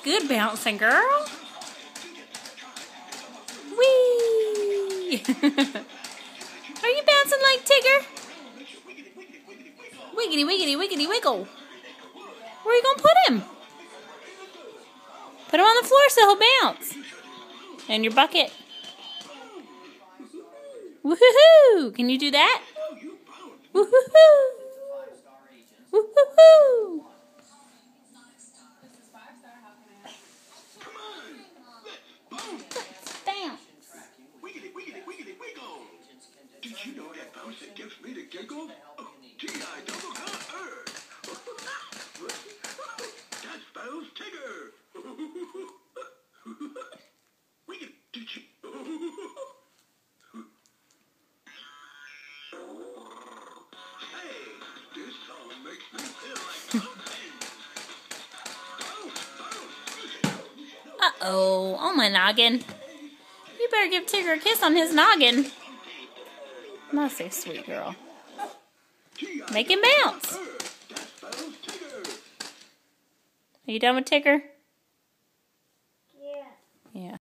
good bouncing, girl. Whee! Are you bouncing like Tigger? Wiggity, wiggity, wiggity, wiggle. Where are you going to put him? Put him on the floor so he'll bounce. And your bucket. Woohoo! Can you do that? Woohoo! Woohoo! Bounce. Wiggity, wiggity, wiggity, wiggle. Did you know that bounce that gives me the giggle? T-I-double-R. That's Bounce Tigger. Wiggity, did you? Hey, this song makes me feel like bouncing. Uh-oh. On my noggin. You better give Tigger a kiss on his noggin. Not so sweet, girl. Make him bounce. Are you done with Tigger?